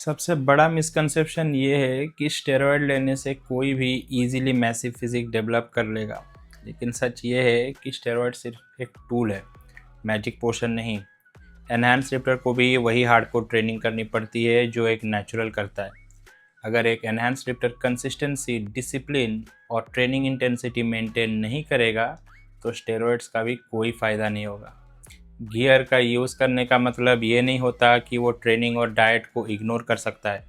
सबसे बड़ा मिसकंसेप्शन ये है कि स्टेरॉयड लेने से कोई भी इजीली मैसिव फिजिक डेवलप कर लेगा। लेकिन सच ये है कि स्टेरॉयड सिर्फ एक टूल है, मैजिक पोशन नहीं। एनहांस लिफ्टर को भी वही हार्डकोर ट्रेनिंग करनी पड़ती है जो एक नेचुरल करता है। अगर एक एनहांस लिफ्टर कंसिस्टेंसी, डिसिप्लिन और ट्रेनिंग इंटेंसिटी मेंटेन नहीं करेगा तो स्टेरॉयड्स का भी कोई फ़ायदा नहीं होगा। गियर का यूज़ करने का मतलब ये नहीं होता कि वो ट्रेनिंग और डाइट को इग्नोर कर सकता है।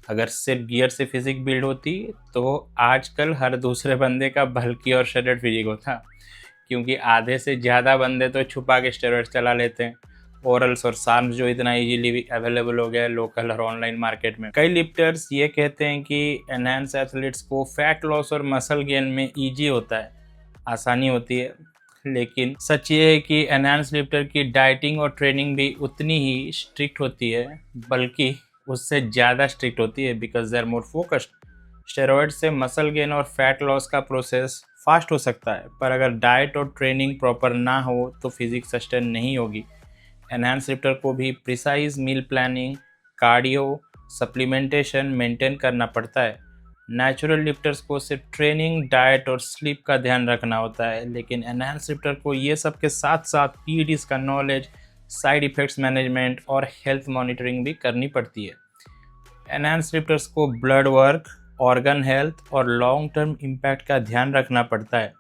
अगर सिर्फ गियर से फिजिक बिल्ड होती तो आजकल हर दूसरे बंदे का बल्कि और शेडेड फिजिक होता, क्योंकि आधे से ज़्यादा बंदे तो छुपा के स्टेरॉइड चला लेते हैं। ओरल्स और सार्म्स जो इतना इजीली अवेलेबल हो गया है लोकल और ऑनलाइन मार्केट में। कई लिफ्टर्स ये कहते हैं कि एनहांस एथलीट्स को फैट लॉस और मसल गेन में ईजी होता है, आसानी होती है। लेकिन सच ये है कि एनहांस लिफ्टर की डाइटिंग और ट्रेनिंग भी उतनी ही स्ट्रिक्ट होती है, बल्कि उससे ज़्यादा स्ट्रिक्ट होती है, because they are more focused. Steroid से मसल गेन और फैट लॉस का प्रोसेस फास्ट हो सकता है, पर अगर डाइट और ट्रेनिंग प्रॉपर ना हो तो फिजिक्स सस्टेन नहीं होगी। एनहांस लिफ्टर को भी precise meal planning, cardio, supplementation maintain करना पड़ता है। नेचुरल लिफ्टर्स को सिर्फ ट्रेनिंग, डाइट और स्लीप का ध्यान रखना होता है, लेकिन एनहांस लिफ्टर को ये सब के साथ साथ पीईटीज का नॉलेज, साइड इफ़ेक्ट्स मैनेजमेंट और हेल्थ मॉनिटरिंग भी करनी पड़ती है। एनहांस लिफ्टर्स को ब्लड वर्क, ऑर्गन हेल्थ और लॉन्ग टर्म इम्पैक्ट का ध्यान रखना पड़ता है।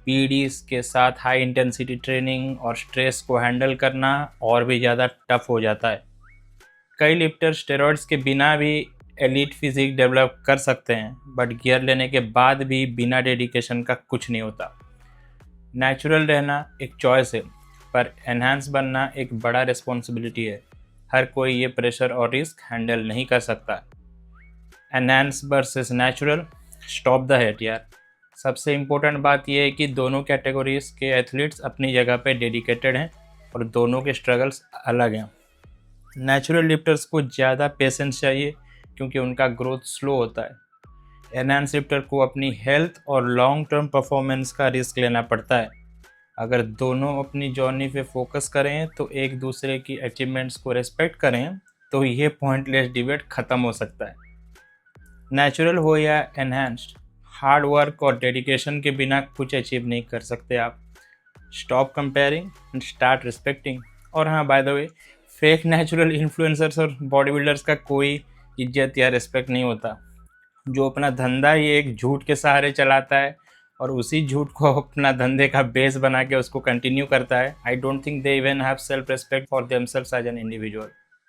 पीईटीज के साथ हाई इंटेंसिटी ट्रेनिंग और स्ट्रेस को हैंडल करना और भी ज़्यादा टफ हो जाता है। कई लिफ्टर स्टेरॉइड्स के बिना भी एलीट फिजिक डेवलप कर सकते हैं, बट गियर लेने के बाद भी बिना डेडिकेशन का कुछ नहीं होता। नेचुरल रहना एक चॉइस है, पर एनहांस बनना एक बड़ा रिस्पॉन्सिबिलिटी है। हर कोई ये प्रेशर और रिस्क हैंडल नहीं कर सकता। Enhance versus natural, stop the hate यार। सबसे इम्पोर्टेंट बात यह है कि दोनों कैटेगरीज के एथलीट्स अपनी जगह पे डेडिकेटेड हैं और दोनों के स्ट्रगल्स अलग हैं। नेचुरल लिफ्टर्स को ज़्यादा पेशेंस चाहिए क्योंकि उनका ग्रोथ स्लो होता है। एनहांस लिफ्टर को अपनी हेल्थ और लॉन्ग टर्म परफॉर्मेंस का रिस्क लेना पड़ता है। अगर दोनों अपनी जर्नी पे फोकस करें तो एक दूसरे की अचीवमेंट्स को रेस्पेक्ट करें तो ये पॉइंटलेस डिबेट ख़त्म हो सकता है। नेचुरल हो या एनहांस्ड, हार्ड वर्क और डेडिकेशन के बिना कुछ अचीव नहीं कर सकते आप। Stop comparing and start respecting. और हाँ, by the way, fake natural influencers और बॉडी बिल्डर्स का कोई इज्जत या रिस्पेक्ट नहीं होता। जो अपना धंधा ये एक झूठ के सहारे चलाता है और उसी झूठ को अपना धंधे का बेस बना के उसको कंटिन्यू करता है, I don't think they even have self respect for themselves as an individual.